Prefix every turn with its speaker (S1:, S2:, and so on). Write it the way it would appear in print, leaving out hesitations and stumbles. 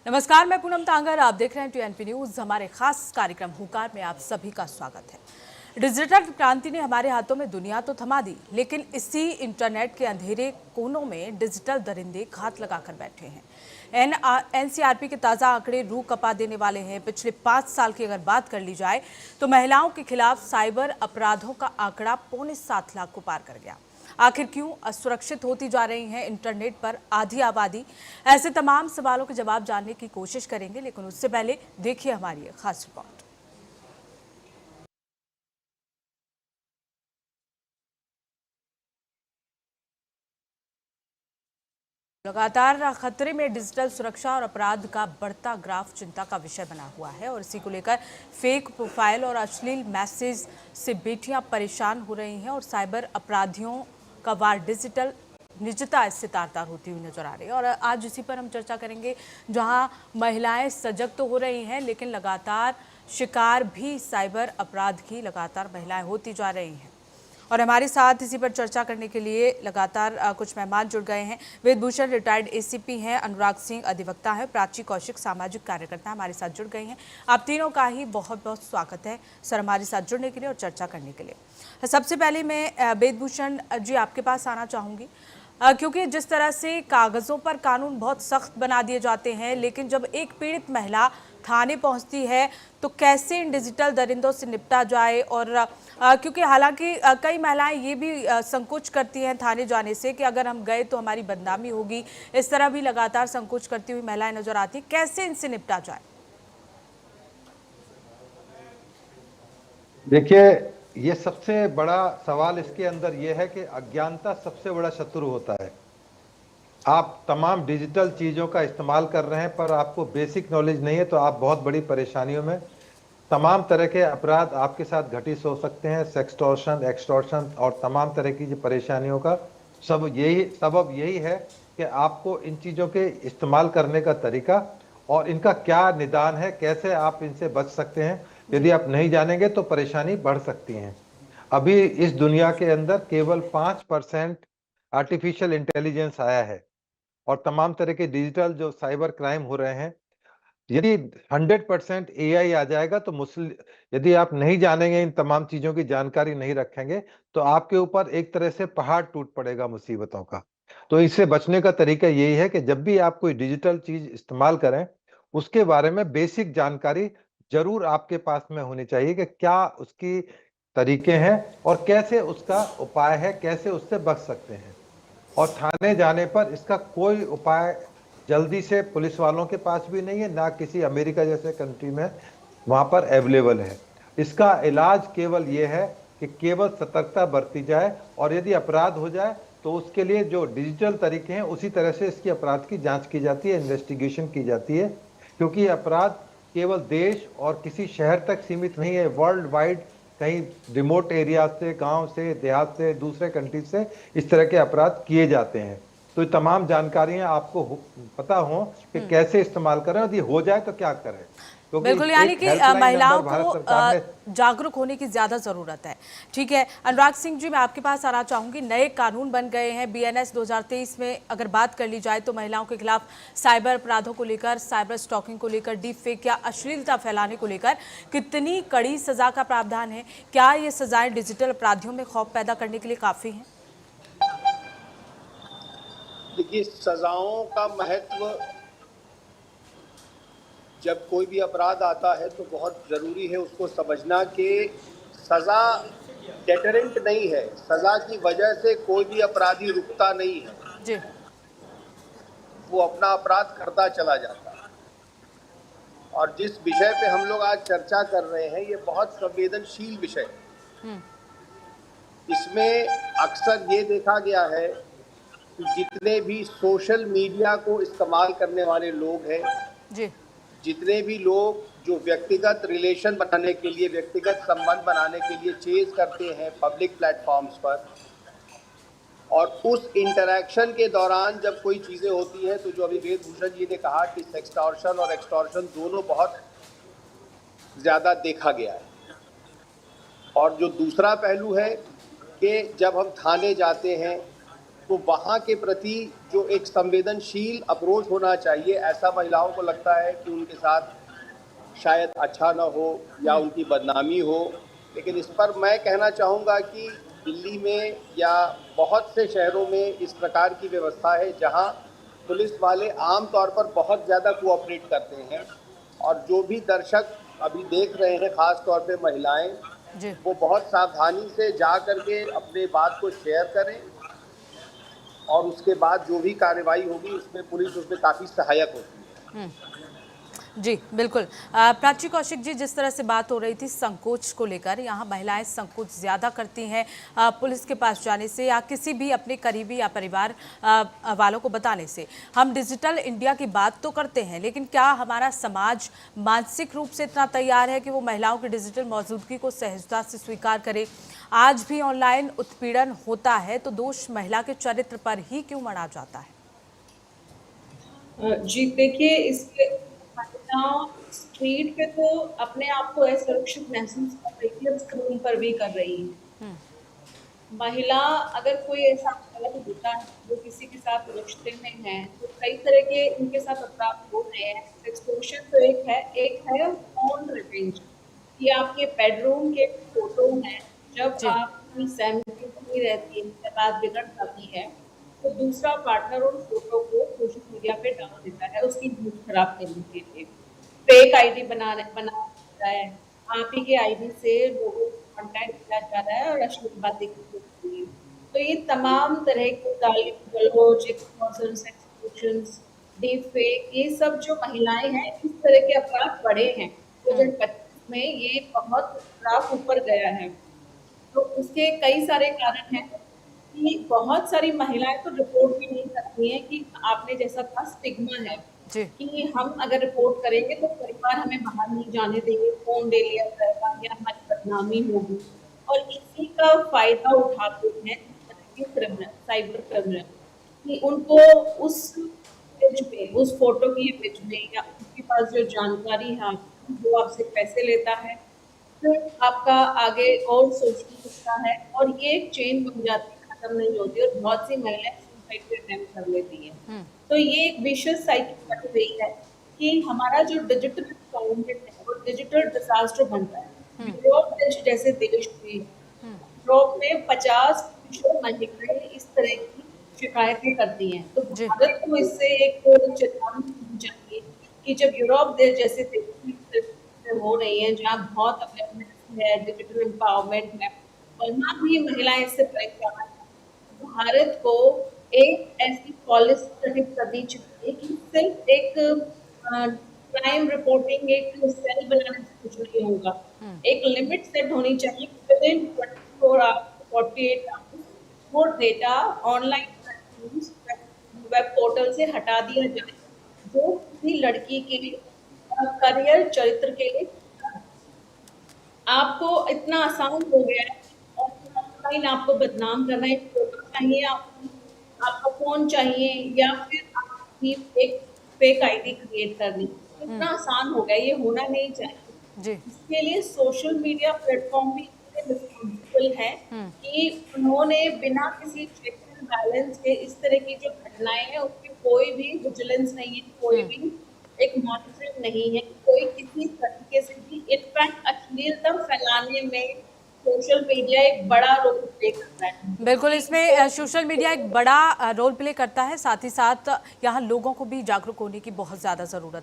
S1: नमस्कार, मैं पूनम तांगर। आप देख रहे हैं टीएनपी न्यूज। हमारे खास कार्यक्रम हुंकार में आप सभी का स्वागत है। डिजिटल क्रांति ने हमारे हाथों में दुनिया तो थमा दी, लेकिन इसी इंटरनेट के अंधेरे कोनों में डिजिटल दरिंदे घात लगाकर बैठे हैं। एनसीआरपी के ताज़ा आंकड़े रूह कपा देने वाले हैं। पिछले 5 साल की अगर बात कर ली जाए तो महिलाओं के खिलाफ साइबर अपराधों का आंकड़ा 7.25 लाख को पार कर गया। आखिर क्यों असुरक्षित होती जा रही है इंटरनेट पर आधी आबादी? ऐसे तमाम सवालों के जवाब जानने की कोशिश करेंगे, लेकिन उससे पहले देखिए हमारी ये खास रिपोर्ट। लगातार खतरे में डिजिटल सुरक्षा और अपराध का बढ़ता ग्राफ चिंता का विषय बना हुआ है और इसी को लेकर फेक प्रोफाइल और अश्लील मैसेज से बेटियां परेशान हो रही हैं और साइबर अपराधियों का वार डिजिटल निजता इससे तार-तार होती हुई नजर आ रही है। और आज इसी पर हम चर्चा करेंगे, जहां महिलाएं सजग तो हो रही हैं, लेकिन लगातार शिकार भी साइबर अपराध की लगातार महिलाएं होती जा रही हैं। और हमारे साथ इसी पर चर्चा करने के लिए लगातार कुछ मेहमान जुड़ गए हैं। वेदभूषण रिटायर्ड एसीपी हैं, अनुराग सिंह अधिवक्ता हैं, प्राची कौशिक सामाजिक कार्यकर्ता हमारे साथ जुड़ गई हैं। आप तीनों का ही बहुत बहुत स्वागत है सर हमारे साथ जुड़ने के लिए और चर्चा करने के लिए। सबसे पहले मैं वेदभूषण जी आपके पास आना चाहूँगी, क्योंकि जिस तरह से कागज़ों पर कानून बहुत सख्त बना दिए जाते हैं, लेकिन जब एक पीड़ित महिला थाने पहुंचती है तो कैसे इन डिजिटल दरिंदों से निपटा जाए। और क्योंकि हालांकि कई महिलाएं ये भी संकोच करती हैं थाने जाने से कि अगर हम गए तो हमारी बदनामी होगी, इस तरह भी लगातार संकोच करती हुई महिलाएं नजर आती हैं। कैसे इनसे निपटा जाए?
S2: देखिए, ये सबसे बड़ा सवाल इसके अंदर ये है कि अज्ञानता सबसे बड़ा शत्रु होता है। आप तमाम डिजिटल चीज़ों का इस्तेमाल कर रहे हैं पर आपको बेसिक नॉलेज नहीं है तो आप बहुत बड़ी परेशानियों में, तमाम तरह के अपराध आपके साथ घटित हो सकते हैं। सेक्सटॉर्शन, एक्सटॉर्शन और तमाम तरह की जो परेशानियों का सबब यही है कि आपको इन चीज़ों के इस्तेमाल करने का तरीका और इनका क्या निदान है, कैसे आप इनसे बच सकते हैं। यदि आप नहीं जानेंगे तो परेशानी बढ़ सकती है। अभी इस दुनिया के अंदर केवल 5% आर्टिफिशियल इंटेलिजेंस आया है और तमाम तरह के डिजिटल जो साइबर क्राइम हो रहे हैं, यदि 100% एआई आ जाएगा तो यदि आप नहीं जानेंगे, इन तमाम चीजों की जानकारी नहीं रखेंगे तो आपके ऊपर एक तरह से पहाड़ टूट पड़ेगा मुसीबतों का। तो इससे बचने का तरीका यही है कि जब भी आप कोई डिजिटल चीज इस्तेमाल करें, उसके बारे में बेसिक जानकारी जरूर आपके पास में होनी चाहिए कि क्या उसकी तरीके हैं और कैसे उसका उपाय है, कैसे उससे बच सकते हैं। और थाने जाने पर इसका कोई उपाय जल्दी से पुलिस वालों के पास भी नहीं है, ना किसी अमेरिका जैसे कंट्री में वहां पर अवेलेबल है। इसका इलाज केवल ये है कि केवल सतर्कता बरती जाए और यदि अपराध हो जाए तो उसके लिए जो डिजिटल तरीके हैं उसी तरह से इसकी अपराध की जांच की जाती है, इन्वेस्टिगेशन की जाती है। क्योंकि अपराध केवल देश और किसी शहर तक सीमित नहीं है, वर्ल्ड वाइड कहीं रिमोट एरिया से, गांव से, देहात से, दूसरे कंट्री से इस तरह के अपराध किए जाते हैं। तो ये तमाम जानकारियां आपको पता हो कि कैसे इस्तेमाल करें, यदि हो जाए तो क्या करें। क्योंकि
S1: बिल्कुल, यानी
S2: एक
S1: कि
S2: हेल्पलाइन
S1: महिलाओं
S2: नंबर भारत
S1: को
S2: सरकार ने।
S1: जागरूक होने की ज्यादा जरूरत है। ठीक है, अनुराग सिंह जी मैं आपके पास आना चाहूंगी। नए कानून बन गए हैं बीएनएस 2023 में, अगर बात कर ली जाए तो महिलाओं के खिलाफ साइबर अपराधों को लेकर, साइबर स्टॉकिंग को लेकर, डीप फेक या अश्लीलता फैलाने को लेकर कितनी कड़ी सजा का प्रावधान है? क्या ये सजाएं डिजिटल अपराधियों में खौफ पैदा करने के लिए काफी हैं?
S3: देखिए, सजाओं का महत्व जब कोई भी अपराध आता है तो बहुत ज़रूरी है उसको समझना कि सज़ा डेटरेंट नहीं है। सज़ा की वजह से कोई भी अपराधी रुकता नहीं है
S1: जी।
S3: वो अपना अपराध करता चला जाता है। और जिस विषय पे हम लोग आज चर्चा कर रहे हैं ये बहुत संवेदनशील विषय है। इसमें अक्सर ये देखा गया है कि जितने भी सोशल मीडिया को इस्तेमाल करने वाले लोग हैं
S1: जी।
S3: जितने भी लोग जो व्यक्तिगत रिलेशन बनाने के लिए, व्यक्तिगत संबंध बनाने के लिए चेज करते हैं पब्लिक प्लेटफॉर्म्स पर, और उस इंटरैक्शन के दौरान जब कोई चीज़ें होती हैं तो जो अभी वेदभूषण जी ने कहा कि सेक्सटॉर्शन और एक्सटॉर्शन दोनों बहुत ज़्यादा देखा गया है। और जो दूसरा पहलू है कि जब हम थाने जाते हैं तो वहाँ के प्रति जो एक संवेदनशील अप्रोच होना चाहिए, ऐसा महिलाओं को लगता है कि उनके साथ शायद अच्छा ना हो या उनकी बदनामी हो। लेकिन इस पर मैं कहना चाहूँगा कि दिल्ली में या बहुत से शहरों में इस प्रकार की व्यवस्था है जहाँ पुलिस वाले आम तौर पर बहुत ज़्यादा कोऑपरेट करते हैं, और जो भी दर्शक अभी देख रहे हैं, ख़ास तौर पे महिलाएं,
S1: जी
S3: वो बहुत सावधानी से जा करके अपने बात को शेयर करें, और उसके बाद जो भी कार्रवाई होगी उसमें पुलिस उसमें काफ़ी सहायक होती है।
S1: जी बिल्कुल। प्राची कौशिक जी, जिस तरह से बात हो रही थी संकोच को लेकर, यहाँ महिलाएं संकोच ज़्यादा करती हैं पुलिस के पास जाने से या किसी भी अपने करीबी या परिवार वालों को बताने से। हम डिजिटल इंडिया की बात तो करते हैं, लेकिन क्या हमारा समाज मानसिक रूप से इतना तैयार है कि वो महिलाओं की डिजिटल मौजूदगी को सहजता से स्वीकार करे? आज भी ऑनलाइन उत्पीड़न होता है तो दोष महिला के चरित्र पर ही क्यों मढ़ा जाता है?
S4: जी देखिए, इसके महिलाओं स्ट्रीट पे तो अपने आप को असुरक्षित महसूस कर रही है, स्क्रीन पर भी कर रही है। महिला अगर कोई ऐसा गलत होता है जो किसी के साथ रिश्ते में है, तो कई तरह के उनके साथ अपराध हो रहे हैं। एक्सटॉर्शन तो एक है फोन रिवेंज। ये आपके बेडरूम के फोटो हैं, जब
S1: जी
S4: आपकी सहमति नहीं रहती है, बात बिगड़ जाती है, तो दूसरा पार्टनर उन फोटो को सोशल मीडिया पे डाल देता है उसकी न्यूज खराब करने के लिए। फेक आईडी बना देता है, आप ही के आईडी से लोगों को कॉन्टैक्ट किया जा रहा है और अश्लील बातें की जा रही है। तो ये तमाम तरह के गाली गलौज, एक्सटॉर्शन, सेक्स, डीप फेक, ये सब जो महिलाएं हैं, इस तरह के अपराध बढ़े हैं 2025 में, ये बहुत ग्राफ ऊपर गया है। तो उसके कई सारे कारण हैं कि बहुत सारी महिलाएं तो रिपोर्ट भी नहीं करती हैं कि आपने जैसा कहा स्टिग्मा है
S1: जी
S4: कि हम अगर रिपोर्ट करेंगे तो परिवार हमें बाहर नहीं जाने देंगे, फोन ले लिया जाएगा या हमारी बदनामी होगी, और इसी का फायदा उठाते हैं क्रिमिनल, साइबर क्रिमिनल, कि उनको उस पेज पे, उस फोटो की इमेज में या उनके पास जो जानकारी है वो आपसे पैसे लेता है, फिर आपका आगे और सोचने लगता है, और ये एक चेन बन जाती है, खत्म नहीं होती, और बहुत सी महिलाएं सुसाइड पे अटेम्प्ट कर लेती हैं। तो ये एक विशियस साइकिल बन गई है कि हमारा जो डिजिटल एनवायरनमेंट है वो डिजिटल डिजास्टर बन रहा है। यूरोप देश जैसे देश में, यूरोप में 50% महिलाएं इस तरह की शिकायतें करती हैं। तो
S1: जी
S4: भारत को इससे एक चेतावनी देनी चाहिए कि जब यूरोप देश जैसे देश में हो रही है, जहाँ बहुत अवेयरनेस है, डिजिटल एम्पावरमेंट है, और वहाँ भी महिलाएं इससे परेशान हैं, भारत को एक ऐसी पॉलिसी सेट करनी चाहिए कि सिर्फ एक क्राइम रिपोर्टिंग एक सेल बनाने से कुछ नहीं होगा। एक लिमिट सेट होनी चाहिए, विदिन 24 आवर्स, 48 आवर्स वो डेटा ऑनलाइन वेब पोर्टल से हटा दिया जाए, जो किसी लड़की के करियर चरित्र के लिए आपको इतना आसान हो गया है, और ऑनलाइन आपको बदनाम करना, एक फोटो चाहिए आपको, आपका फोन चाहिए, या फिर आपकी एक फेक आईडी क्रिएट करनी, इतना आसान हो गया, ये होना नहीं चाहिए।
S1: जी
S4: इसके लिए सोशल मीडिया प्लेटफॉर्म भी रिस्पॉन्सिबल है कि उन्होंने बिना किसी चेक एंड बैलेंस के इस तरह की जो घटनाएं हैं उसकी कोई भी विजिलेंस नहीं है, कोई भी एक मॉनिटरिंग नहीं है, कोई किसी तरीके से भी, इनफैक्ट अश्लीलता फैलाने में सोशल मीडिया एक बड़ा रोल प्ले करता है।
S1: बिल्कुल, इसमें सोशल मीडिया एक बड़ा रोल प्ले करता है, साथ ही साथ यहाँ लोगों को भी जागरूक होने की बहुत ज़्यादा ज़रूरत है।